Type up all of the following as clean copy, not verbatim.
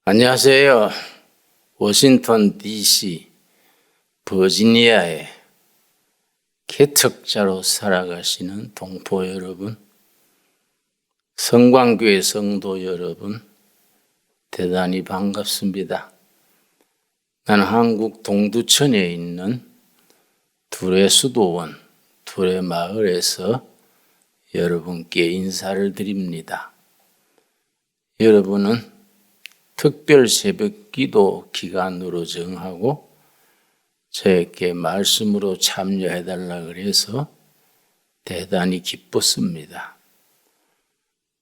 안녕하세요. 워싱턴 DC, 버지니아의 개척자로 살아가시는 동포 여러분, 성광교회 성도 여러분, 대단히 반갑습니다. 나는 한국 동두천에 있는 둘의 수도원, 둘의 마을에서 여러분께 인사를 드립니다. 여러분은 특별 새벽 기도 기간으로 정하고 저에게 말씀으로 참여해달라 그래서 대단히 기뻤습니다.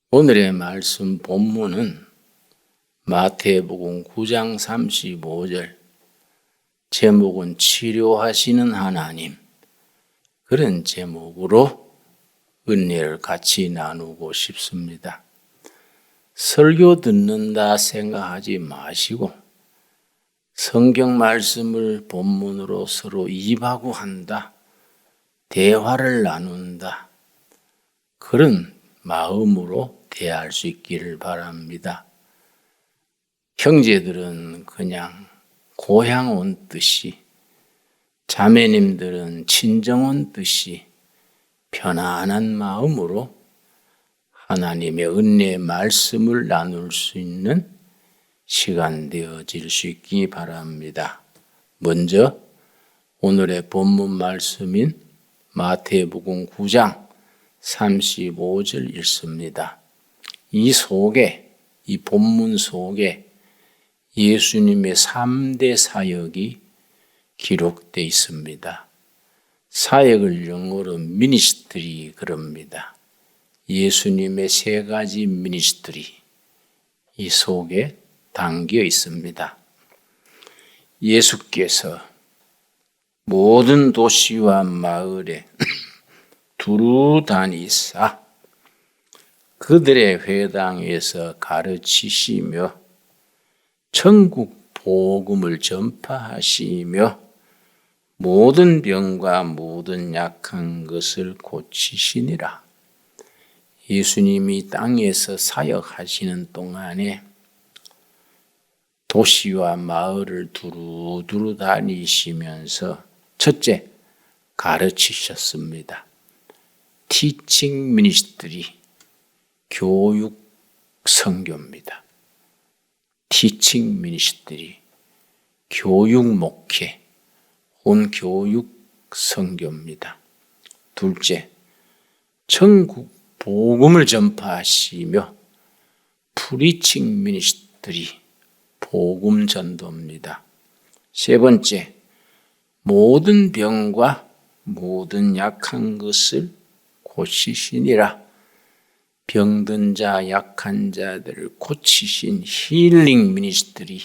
오늘의 말씀 본문은 마태복음 9장 35절, 제목은 치료하시는 하나님, 그런 제목으로 은혜를 같이 나누고 싶습니다. 설교 듣는다 생각하지 마시고 성경 말씀을 본문으로 서로 입하고 한다, 대화를 나눈다, 그런 마음으로 대할 수 있기를 바랍니다. 형제들은 그냥 고향 온 듯이, 자매님들은 친정 온 듯이 편안한 마음으로 하나님의 은혜의 말씀을 나눌 수 있는 시간 되어질 수 있기 바랍니다. 먼저 오늘의 본문 말씀인 마태복음 9장 35절 읽습니다. 이 본문 속에 예수님의 3대 사역이 기록되어 있습니다. 사역을 영어로 미니스트리 그럽니다. 예수님의 3가지 미니스트리, 이 속에 담겨 있습니다. 예수께서 모든 도시와 마을에 두루 다니사 그들의 회당에서 가르치시며 천국 복음을 전파하시며 모든 병과 모든 약한 것을 고치시니라. 예수님이 땅에서 사역하시는 동안에 도시와 마을을 두루두루 다니시면서 첫째, 가르치셨습니다. 티칭 미니스트리, 교육 선교입니다. 티칭 미니스트리, 교육 목회, 혼교육 선교입니다. 둘째, 천국 복음을 전파하시며 프리칭 미니스트리, 복음 전도입니다. 세 번째, 모든 병과 모든 약한 것을 고치시니라. 병든 자, 약한 자들을 고치신 힐링 미니스트리,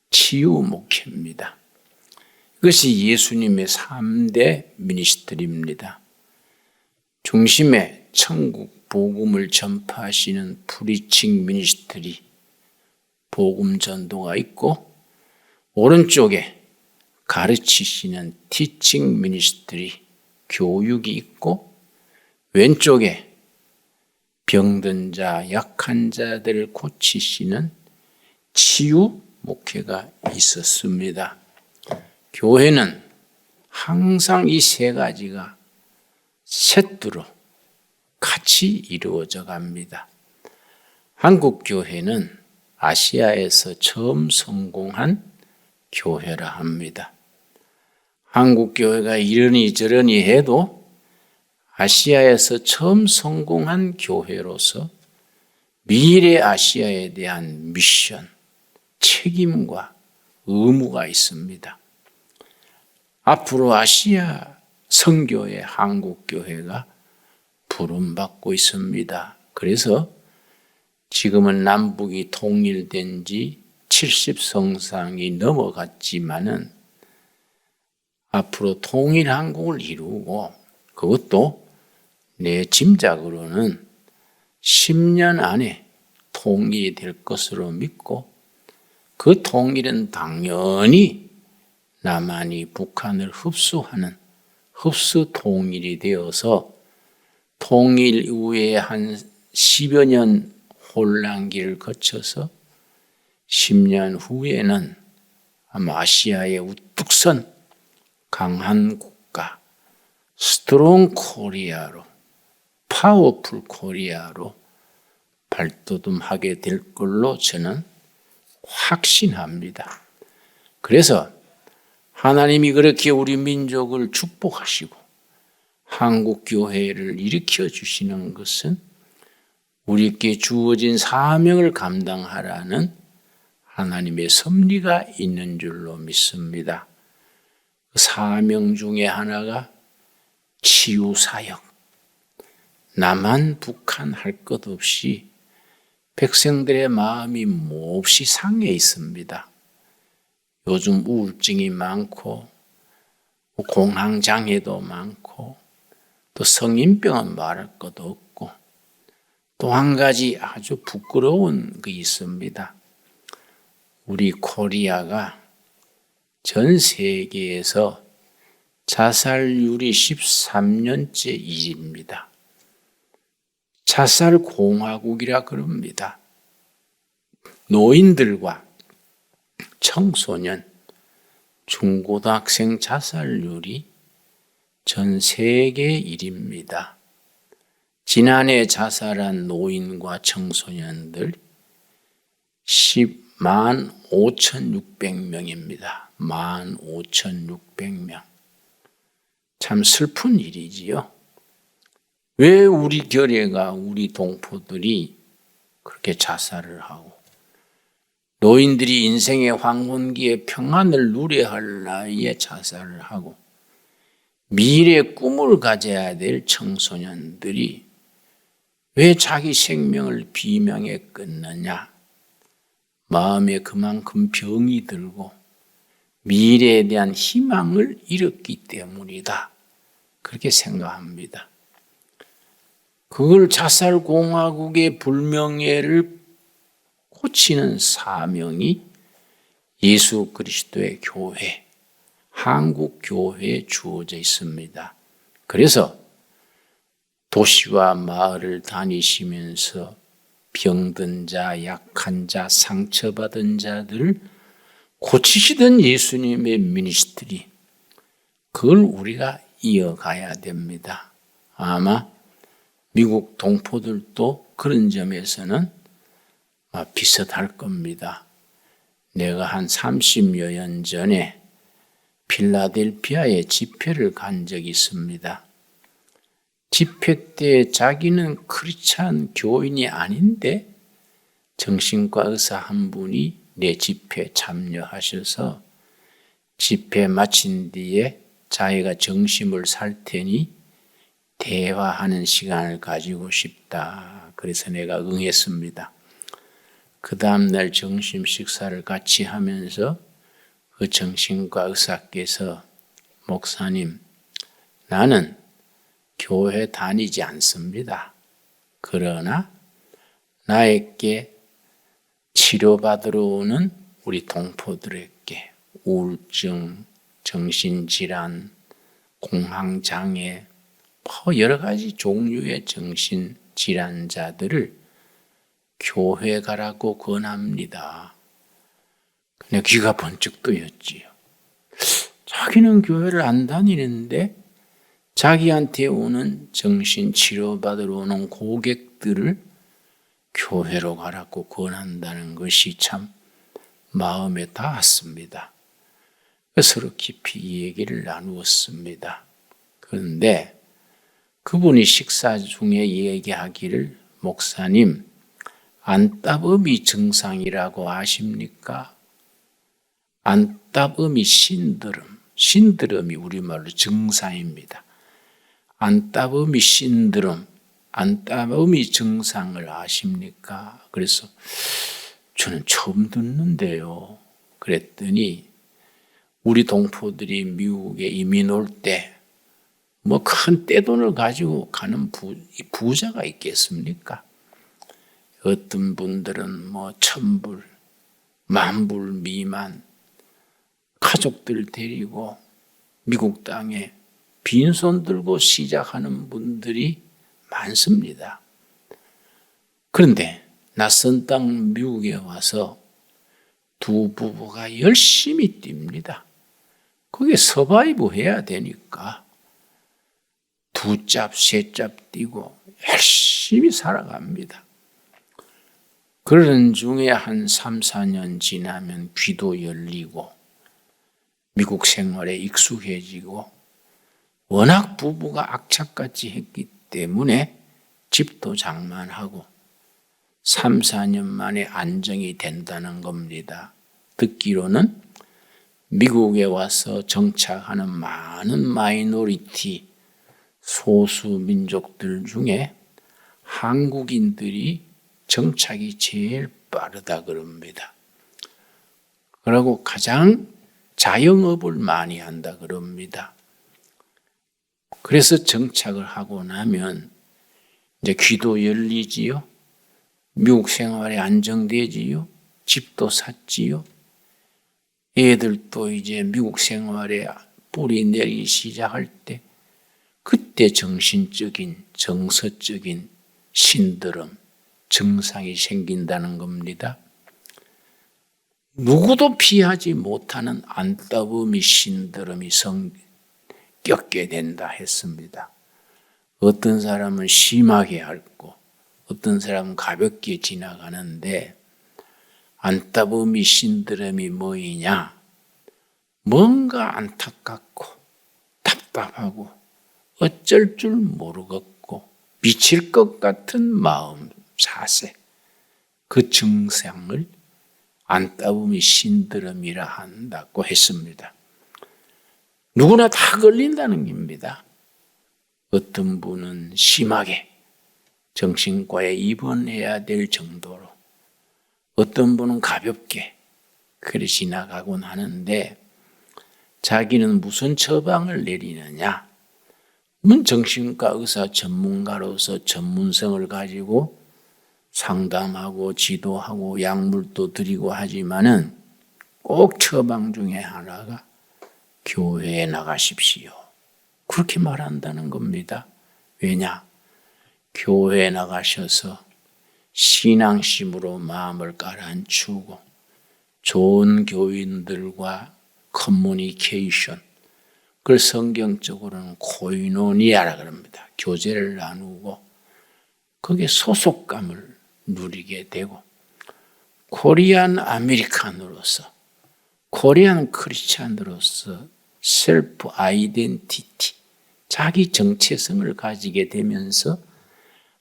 치유 목회입니다. 이것이 예수님의 3대 미니스트리입니다. 중심에 천국 복음을 전파하시는 프리칭 미니스트리, 복음 전도가 있고, 오른쪽에 가르치시는 티칭 미니스트리, 교육이 있고, 왼쪽에 병든 자, 약한 자들을 고치시는 치유 목회가 있었습니다. 교회는 항상 이 3가지가 세트로 같이 이루어져 갑니다. 한국 교회는 아시아에서 처음 성공한 교회라 합니다. 한국 교회가 이러니 저러니 해도 아시아에서 처음 성공한 교회로서 미래 아시아에 대한 미션, 책임과 의무가 있습니다. 앞으로 아시아 선교의 한국 교회가 부름받고 있습니다. 그래서 지금은 남북이 통일된 지 70성상이 넘어갔지만은 앞으로 통일 한국을 이루고, 그것도 내 짐작으로는 10년 안에 통일이 될 것으로 믿고, 그 통일은 당연히 남한이 북한을 흡수하는 흡수 통일이 되어서 통일 이후에 한 10여 년 혼란기를 거쳐서 10년 후에는 아마 아시아의 우뚝 선 강한 국가, 스트롱 코리아로, 파워풀 코리아로 발돋움하게 될 걸로 저는 확신합니다. 그래서 하나님이 그렇게 우리 민족을 축복하시고 한국 교회를 일으켜 주시는 것은 우리께 주어진 사명을 감당하라는 하나님의 섭리가 있는 줄로 믿습니다. 사명 중에 하나가 치유사역. 남한, 북한 할 것 없이 백성들의 마음이 몹시 상해 있습니다. 요즘 우울증이 많고 공황장애도 많고 또 성인병은 말할 것도 없고 또 한 가지 아주 부끄러운 게 있습니다. 우리 코리아가 전 세계에서 자살률이 13년째 1위입니다. 자살공화국이라 그럽니다. 노인들과 청소년, 중고등학생 자살률이 전 세계 1위입니다. 지난해 자살한 노인과 청소년들 10만 5,600명입니다. 15,600명. 참 슬픈 일이지요. 왜 우리 교례가 우리 동포들이 그렇게 자살을 하고 노인들이 인생의 황혼기에 평안을 누려야 할 나이에 자살을 하고 미래의 꿈을 가져야 될 청소년들이 왜 자기 생명을 비명에 끊느냐? 마음에 그만큼 병이 들고 미래에 대한 희망을 잃었기 때문이다. 그렇게 생각합니다. 그걸 자살공화국의 불명예를 고치는 사명이 예수 그리스도의 교회, 한국 교회에 주어져 있습니다. 그래서 도시와 마을을 다니시면서 병든 자, 약한 자, 상처받은 자들을 고치시던 예수님의 미니스트리, 그걸 우리가 이어가야 됩니다. 아마 미국 동포들도 그런 점에서는 비슷할 겁니다. 내가 한 30여 년 전에 필라델피아에 집회를 간 적이 있습니다. 집회 때 자기는 크리스찬 교인이 아닌데 정신과 의사 한 분이 내 집회 참여하셔서 집회 마친 뒤에 자기가 정신을 살 테니 대화하는 시간을 가지고 싶다. 그래서 내가 응했습니다. 그 다음날 점심 식사를 같이 하면서 그 정신과 의사께서 목사님, 나는 교회 다니지 않습니다. 그러나 나에게 치료받으러 오는 우리 동포들에게 우울증, 정신질환, 공황장애, 여러 가지 종류의 정신질환자들을 교회 가라고 권합니다. 근데 귀가 번쩍 뜨였지요. 자기는 교회를 안 다니는데 자기한테 오는 정신치료받으러 오는 고객들을 교회로 가라고 권한다는 것이 참 마음에 닿았습니다. 서로 깊이 이 얘기를 나누었습니다. 그런데 그분이 식사 중에 얘기하기를 목사님, 안따범이 증상이라고 아십니까? 안따범이 신드롬이 우리말로 증상입니다. 안따범이 신드롬, 안따범이 증상을 아십니까? 그래서 저는 처음 듣는데요. 그랬더니 우리 동포들이 미국에 이민 올 때 뭐 큰 떼돈을 가지고 가는 부자가 있겠습니까? 어떤 분들은 뭐 1,000불, 10,000불 미만 가족들 데리고 미국 땅에 빈손 들고 시작하는 분들이 많습니다. 그런데 낯선 땅 미국에 와서 두 부부가 열심히 뜁니다. 그게 서바이브 해야 되니까 두 짭, 세 짭 뛰고 열심히 살아갑니다. 그런 중에 한 3, 4년 지나면 귀도 열리고 미국 생활에 익숙해지고 워낙 부부가 악착같이 했기 때문에 집도 장만하고 3, 4년 만에 안정이 된다는 겁니다. 듣기로는 미국에 와서 정착하는 많은 마이너리티 소수 민족들 중에 한국인들이 정착이 제일 빠르다 그럽니다. 그리고 가장 자영업을 많이 한다 그럽니다. 그래서 정착을 하고 나면 이제 귀도 열리지요. 미국 생활에 안정되지요. 집도 샀지요. 애들도 이제 미국 생활에 뿌리 내리기 시작할 때 그때 정신적인, 정서적인 신드롬, 증상이 생긴다는 겁니다. 누구도 피하지 못하는 안따부미 신드롬이 겪게 된다 했습니다. 어떤 사람은 심하게 앓고 어떤 사람은 가볍게 지나가는데 안따부미 신드롬이 뭐이냐? 뭔가 안타깝고 답답하고 어쩔 줄 모르겠고 미칠 것 같은 마음 사세, 그 증상을 안따부미 신드롬이라 한다고 했습니다. 누구나 다 걸린다는 겁니다. 어떤 분은 심하게 정신과에 입원해야 될 정도로, 어떤 분은 가볍게 그래 지나가곤 하는데 자기는 무슨 처방을 내리느냐? 정신과 의사 전문가로서 전문성을 가지고 상담하고 지도하고 약물도 드리고 하지만은 꼭 처방 중에 하나가 교회에 나가십시오. 그렇게 말한다는 겁니다. 왜냐? 교회에 나가셔서 신앙심으로 마음을 가라앉히고 좋은 교인들과 커뮤니케이션, 그걸 성경적으로는 코이노니아라 그럽니다. 교제를 나누고 거기에 소속감을 누리게 되고 코리안 아메리칸으로서, 코리안 크리스찬으로서 셀프 아이덴티티, 자기 정체성을 가지게 되면서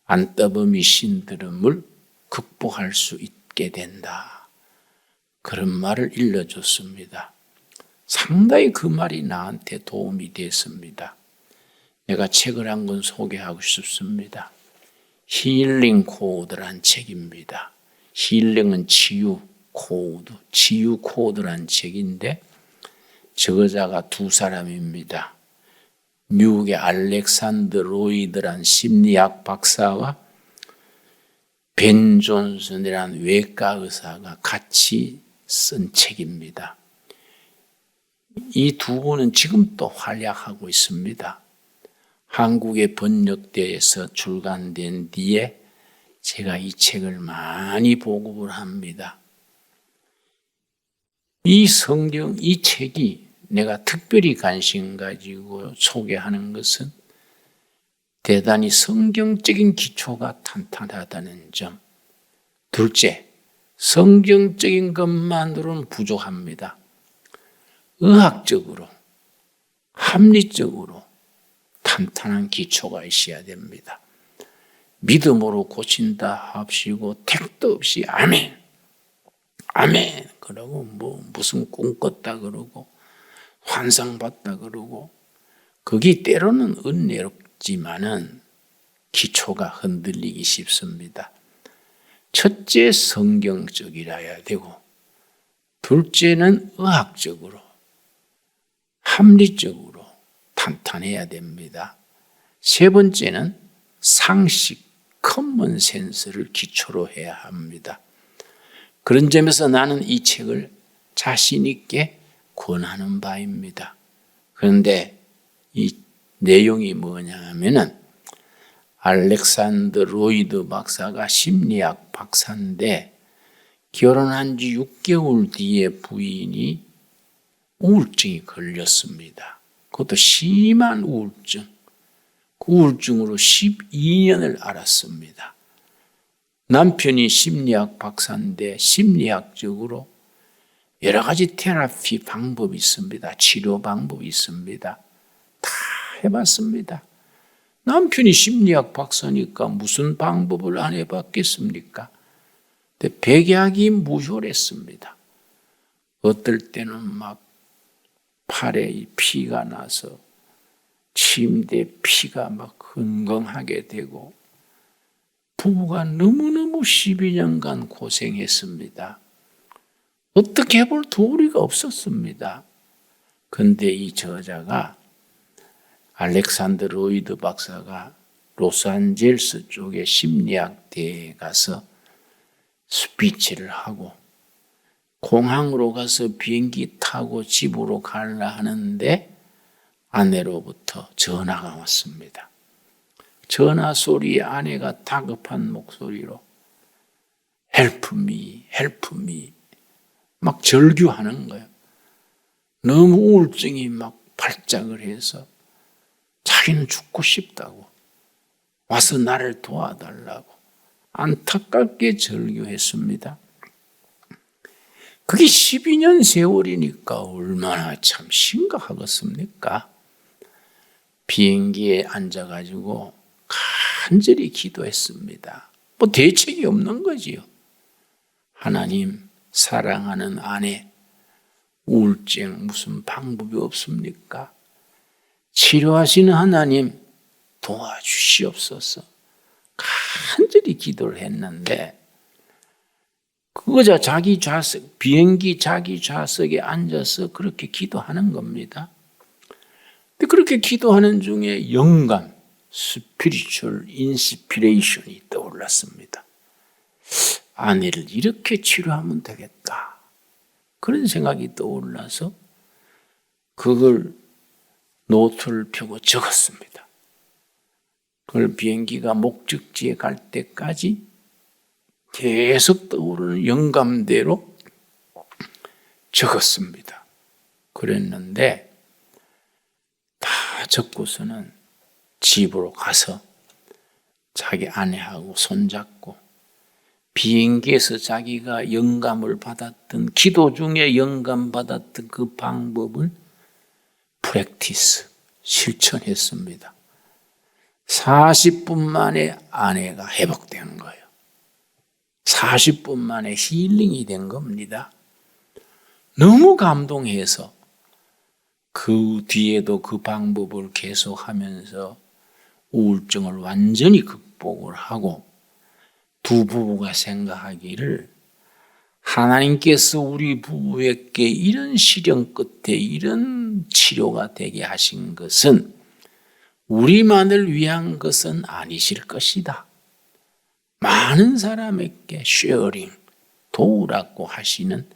안따부미 신드롬을 극복할 수 있게 된다. 그런 말을 일러줬습니다. 상당히 그 말이 나한테 도움이 됐습니다. 내가 책을 한 권 소개하고 싶습니다. 힐링 코드란 책입니다. 힐링은 치유 코드, 치유 코드란 책인데 저자가 두 사람입니다. 미국의 알렉산드 로이드란 심리학 박사와 벤 존슨이란 외과 의사가 같이 쓴 책입니다. 이 두 분은 지금 또 활약하고 있습니다. 한국에 번역돼서 출간된 뒤에 제가 이 책을 많이 보급을 합니다. 이 책이 내가 특별히 관심 가지고 소개하는 것은 대단히 성경적인 기초가 탄탄하다는 점. 둘째, 성경적인 것만으로는 부족합니다. 의학적으로, 합리적으로 탄탄한 기초가 있어야 됩니다. 믿음으로 고친다 합시고 택도 없이 아멘, 아멘 그러고 무슨 꿈 꿨다 그러고 환상 봤다 그러고 거기 때로는 은혜롭지만은 기초가 흔들리기 쉽습니다. 첫째 성경적이라야 되고 둘째는 의학적으로 합리적으로 탄탄해야 됩니다. 세 번째는 상식, 커먼 센스를 기초로 해야 합니다. 그런 점에서 나는 이 책을 자신 있게 권하는 바입니다. 그런데 이 내용이 뭐냐 하면은 알렉산더 로이드 박사가 심리학 박사인데 결혼한 지 6개월 뒤에 부인이 우울증이 걸렸습니다. 그것도 심한 우울증. 그 우울증으로 12년을 앓았습니다. 남편이 심리학 박사인데 심리학적으로 여러 가지 테라피 방법이 있습니다. 치료 방법이 있습니다. 다 해봤습니다. 남편이 심리학 박사니까 무슨 방법을 안 해봤겠습니까? 근데 백약이 무효했습니다. 어떨 때는 막 팔에 피가 나서 침대에 피가 막 흥건하게 되고 부부가 너무너무 12년간 고생했습니다. 어떻게 해볼 도리가 없었습니다. 그런데 이 저자가 알렉산더 로이드 박사가 로스앤젤레스 쪽에 심리학대에 가서 스피치를 하고 공항으로 가서 비행기 타고 집으로 가려 하는데 아내로부터 전화가 왔습니다. 전화 소리에 아내가 다급한 목소리로 Help me, help me 막 절규하는 거예요. 너무 우울증이 막 발작을 해서 자기는 죽고 싶다고 와서 나를 도와달라고 안타깝게 절규했습니다. 그게 12년 세월이니까 얼마나 참 심각하겠습니까? 비행기에 앉아가지고 간절히 기도했습니다. 뭐 대책이 없는 거지요. 하나님, 사랑하는 아내, 우울증 무슨 방법이 없습니까? 치료하시는 하나님 도와주시옵소서. 간절히 기도를 했는데 그거자 자기 좌석, 비행기 자기 좌석에 앉아서 그렇게 기도하는 겁니다. 근데 그렇게 기도하는 중에 영감, 스피리추얼 인스피레이션이 떠올랐습니다. 아내를 이렇게 치료하면 되겠다. 그런 생각이 떠올라서 그걸 노트를 펴고 적었습니다. 그걸 비행기가 목적지에 갈 때까지 계속 떠오르는 영감대로 적었습니다. 그랬는데 다 적고서는 집으로 가서 자기 아내하고 손잡고 비행기에서 자기가 영감을 받았던 기도 중에 영감 받았던 그 방법을 프랙티스 실천했습니다. 40분 만에 아내가 회복된 거예요. 40분 만에 힐링이 된 겁니다. 너무 감동해서 그 뒤에도 그 방법을 계속하면서 우울증을 완전히 극복을 하고 두 부부가 생각하기를 하나님께서 우리 부부에게 이런 시련 끝에 이런 치료가 되게 하신 것은 우리만을 위한 것은 아니실 것이다. 많은 사람에게 쉐어링, 도우라고 하시는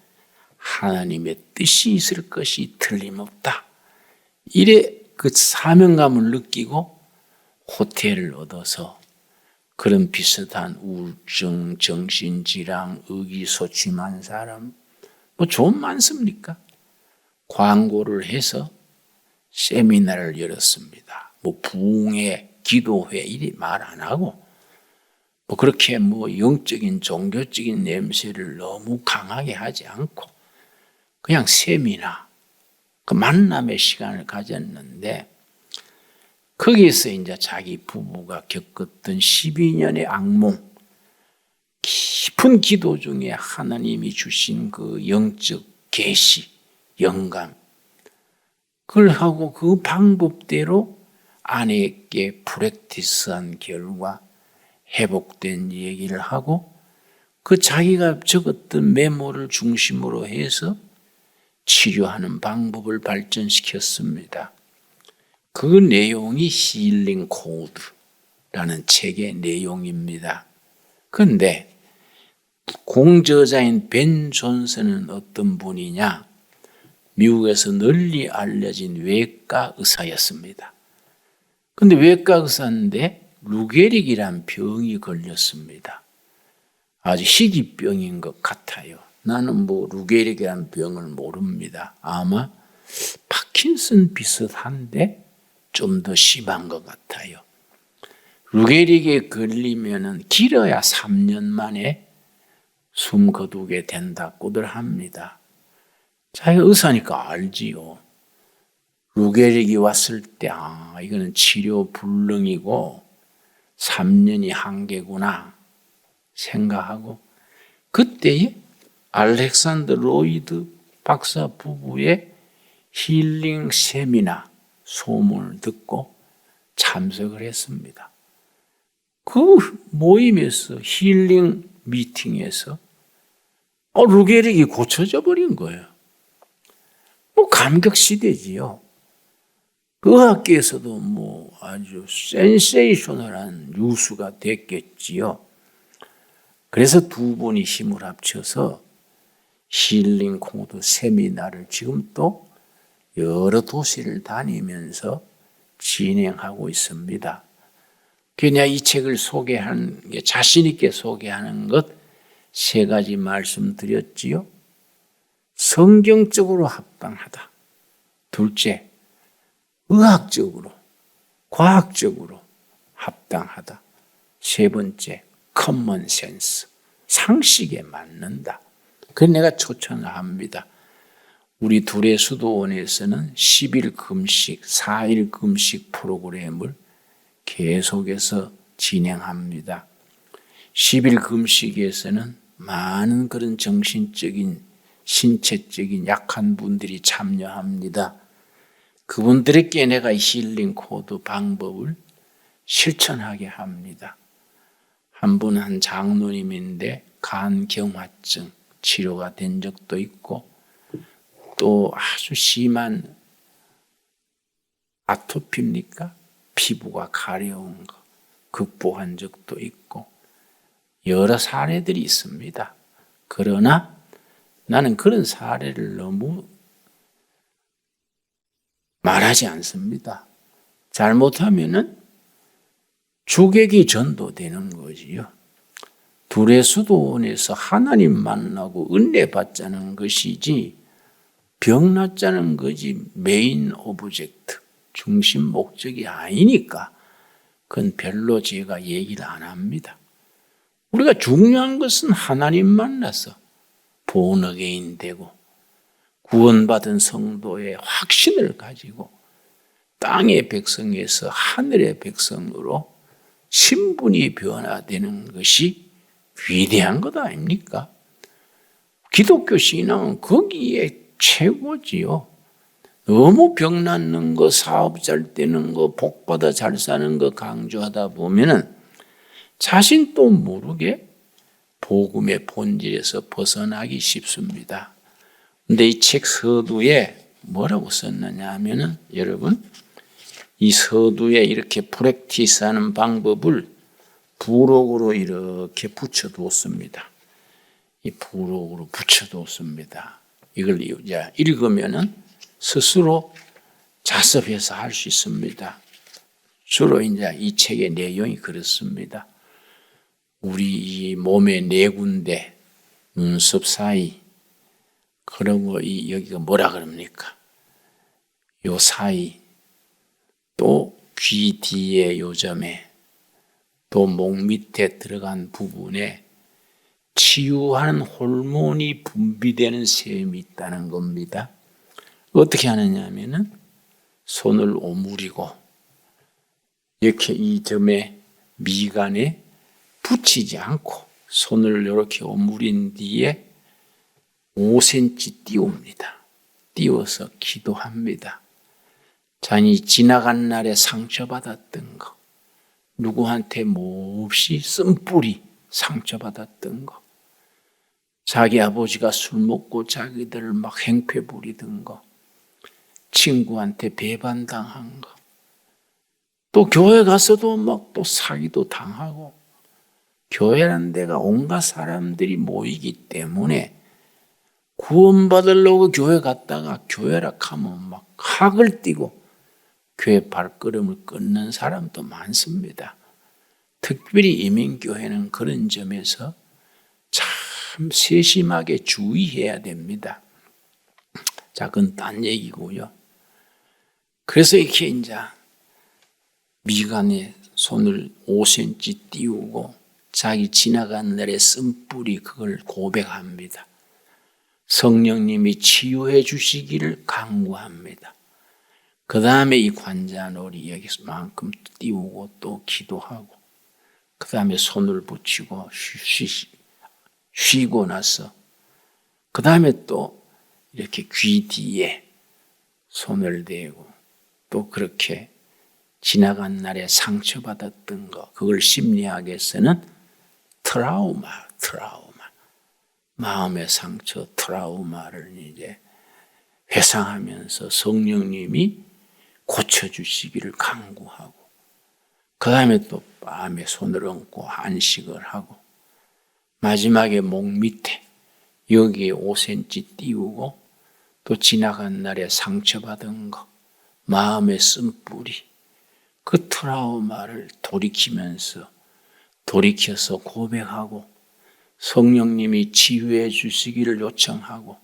하나님의 뜻이 있을 것이 틀림없다. 이래 그 사명감을 느끼고 호텔을 얻어서 그런 비슷한 우울증, 정신질환, 의기소침한 사람 뭐 좀 많습니까? 광고를 해서 세미나를 열었습니다. 뭐 부흥회, 기도회 이리 말 안 하고 뭐 그렇게 뭐 영적인 종교적인 냄새를 너무 강하게 하지 않고 그냥 세미나 그 만남의 시간을 가졌는데 거기에서 이제 자기 부부가 겪었던 12년의 악몽, 깊은 기도 중에 하나님이 주신 그 영적 계시, 영감, 그걸 하고 그 방법대로 아내에게 프랙티스한 결과 회복된 얘기를 하고 그 자기가 적었던 메모를 중심으로 해서 치료하는 방법을 발전시켰습니다. 그 내용이 힐링 코드라는 책의 내용입니다. 그런데 공저자인 벤 존슨은 어떤 분이냐? 미국에서 널리 알려진 외과 의사였습니다. 그런데 외과 의사인데 루게릭이란 병이 걸렸습니다. 아주 희귀병인 것 같아요. 나는 뭐 루게릭이라는 병을 모릅니다. 아마 파킨슨 비슷한데 좀 더 심한 것 같아요. 루게릭에 걸리면은 길어야 3년 만에 숨 거두게 된다고들 합니다. 자기가 의사니까 알지요. 루게릭이 왔을 때 이거는 치료 불능이고 3년이 한계구나 생각하고 그때에 알렉산더 로이드 박사 부부의 힐링 세미나 소문을 듣고 참석을 했습니다. 그 모임에서 힐링 미팅에서 루게릭이 고쳐져 버린 거예요. 뭐 감격시대지요. 그 학계에서도 뭐 아주 센세이셔널한 뉴스가 됐겠지요. 그래서 두 분이 힘을 합쳐서 힐링 코드 세미나를 지금 또 여러 도시를 다니면서 진행하고 있습니다. 그냥 이 책을 소개하는 게 자신 있게 소개하는 것 세 가지 말씀드렸지요. 성경적으로 합당하다. 둘째, 의학적으로, 과학적으로 합당하다. 세 번째, 커먼 센스, 상식에 맞는다. 그래서 내가 추천을 합니다. 우리 둘의 수도원에서는 10일 금식, 4일 금식 프로그램을 계속해서 진행합니다. 10일 금식에서는 많은 그런 정신적인, 신체적인 약한 분들이 참여합니다. 그분들에게 내가 힐링 코드 방법을 실천하게 합니다. 한 분은 한 장로님인데 간경화증 치료가 된 적도 있고 또 아주 심한 아토피입니까? 피부가 가려운 거 극복한 적도 있고 여러 사례들이 있습니다. 그러나 나는 그런 사례를 너무 말하지 않습니다. 잘못하면은 주객이 전도되는 거지요. 둘의 수도원에서 하나님 만나고 은혜 받자는 것이지 병 낫자는 거지 메인 오브젝트, 중심 목적이 아니니까 그건 별로 제가 얘기를 안 합니다. 우리가 중요한 것은 하나님 만나서 본어게인 되고 구원받은 성도의 확신을 가지고 땅의 백성에서 하늘의 백성으로 신분이 변화되는 것이 위대한 것 아닙니까? 기독교 신앙은 거기에 최고지요. 너무 병 낫는 거, 사업 잘 되는 거, 복 받아 잘 사는 거 강조하다 보면은 자신도 모르게 복음의 본질에서 벗어나기 쉽습니다. 근데 이 책 서두에 뭐라고 썼느냐 하면은 여러분 이 서두에 이렇게 프랙티스하는 방법을 부록으로 이렇게 붙여두었습니다. 이 부록으로 붙여두었습니다. 이걸 이제 읽으면은 스스로 자습해서 할 수 있습니다. 주로 이제 이 책의 내용이 그렇습니다. 우리 이 몸의 네 군데 눈썹 사이 그리고 이 여기가 뭐라 그럽니까? 요 사이 또 귀 뒤에 요점에 또 목 밑에 들어간 부분에 치유하는 호르몬이 분비되는 셈이 있다는 겁니다. 어떻게 하느냐 하면은 손을 오므리고 이렇게 이 점에 미간에 붙이지 않고 손을 이렇게 오므린 뒤에 5cm 띄웁니다. 띄워서 기도합니다. 자니 지나간 날에 상처받았던 거, 누구한테 몹시 쓴뿌리 상처받았던 거, 자기 아버지가 술 먹고 자기들을 막 행패 부리던 거, 친구한테 배반당한 거, 또 교회 가서도 막 또 사기도 당하고, 교회라는 데가 온갖 사람들이 모이기 때문에 구원받으려고 교회 갔다가 교회라 하면 막 학을 띠고 교회 발걸음을 끊는 사람도 많습니다. 특별히 이민교회는 그런 점에서 참 세심하게 주의해야 됩니다. 자, 그건 딴 얘기고요. 그래서 이렇게 이제 미간에 손을 5cm 띄우고 자기 지나간 날의 쓴뿌리 그걸 고백합니다. 성령님이 치유해 주시기를 간구합니다. 그 다음에 이 관자놀이 여기서만큼 띄우고 또 기도하고 그 다음에 손을 붙이고 쉬고 나서 그 다음에 또 이렇게 귀 뒤에 손을 대고 또 그렇게 지나간 날에 상처받았던 거 그걸 심리학에서는 트라우마 마음의 상처 트라우마를 이제 회상하면서 성령님이 고쳐주시기를 간구하고 그 다음에 또 마음에 손을 얹고 안식을 하고 마지막에 목 밑에 여기에 5cm 띄우고 또 지나간 날에 상처받은 거 마음에 쓴뿌리 그 트라우마를 돌이켜서 고백하고 성령님이 치유해 주시기를 요청하고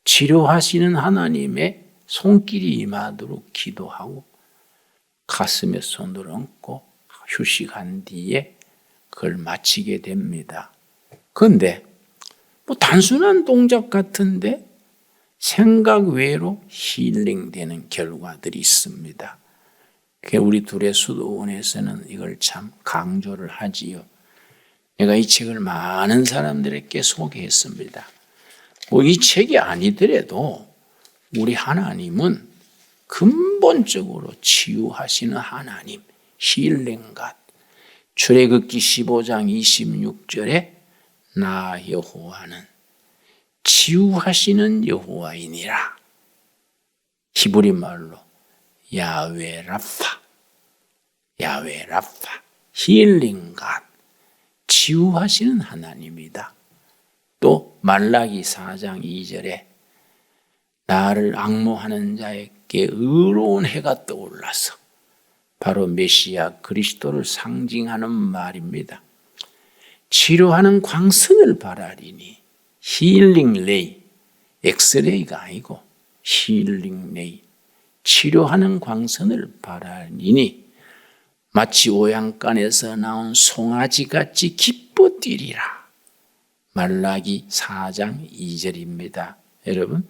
치료하시는 하나님의 손길이 임하도록 기도하고 가슴에 손을 얹고 휴식한 뒤에 그걸 마치게 됩니다. 그런데 뭐 단순한 동작 같은데 생각 외로 힐링되는 결과들이 있습니다. 우리 둘의 수도원에서는 이걸 참 강조를 하지요. 내가 이 책을 많은 사람들에게 소개했습니다. 뭐 이 책이 아니더라도 우리 하나님은 근본적으로 치유하시는 하나님, 힐링갓. 출애굽기 15장 26절에 나 여호와는 치유하시는 여호와이니라. 히브리 말로 야훼 라파, 힐링갓, 치유하시는 하나님이다. 또 말라기 4장 2절에 나를 앙모하는 자에게 의로운 해가 떠올라서 바로 메시아 그리스도를 상징하는 말입니다. 치료하는 광선을 바라리니 힐링 레이, 엑스레이가 아니고 힐링 레이, 치료하는 광선을 바라리니 마치 오양간에서 나온 송아지같이 기뻐 뛰리라. 말라기 4장 2절입니다. 여러분,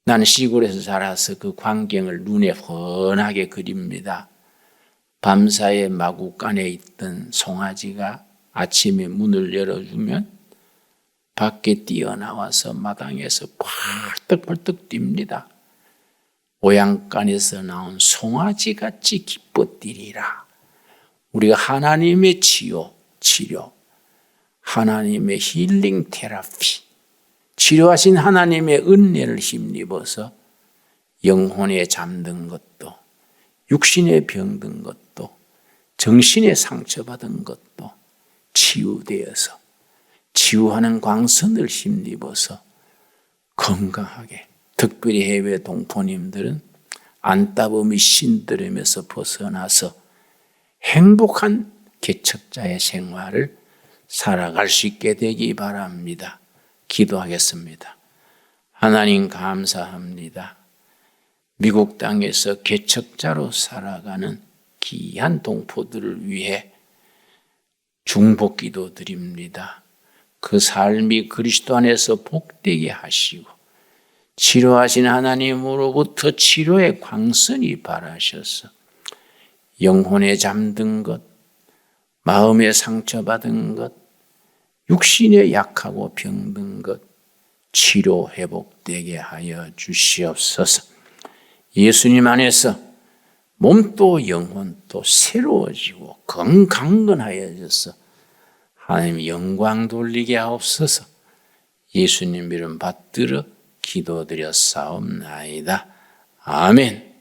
나는 시골에서 자라서 그 광경을 눈에 훤하게 그립니다. 밤사이에 마구간에 있던 송아지가 아침에 문을 열어주면 밖에 뛰어나와서 마당에서 펄떡펄떡 뜁니다. 오양간에서 나온 송아지같이 기뻐 뛰리라. 우리가 하나님의 치료, 하나님의 힐링 테라피, 치료하신 하나님의 은혜를 힘입어서 영혼에 잠든 것도, 육신에 병든 것도, 정신에 상처받은 것도 치유되어서 치유하는 광선을 힘입어서 건강하게, 특별히 해외 동포님들은 안따범이 신들음에서 벗어나서 행복한 개척자의 생활을 살아갈 수 있게 되기 바랍니다. 기도하겠습니다. 하나님 감사합니다. 미국 땅에서 개척자로 살아가는 귀한 동포들을 위해 중보기도 드립니다. 그 삶이 그리스도 안에서 복되게 하시고 치료하신 하나님으로부터 치료의 광선이 발하셔서 영혼에 잠든 것, 마음에 상처받은 것, 육신에 약하고 병든 것 치료 회복되게 하여 주시옵소서. 예수님 안에서 몸도 영혼도 새로워지고 건강건하여져서 하나님 영광 돌리게 하옵소서. 예수님 이름 받들어 기도드렸사옵나이다. 아멘.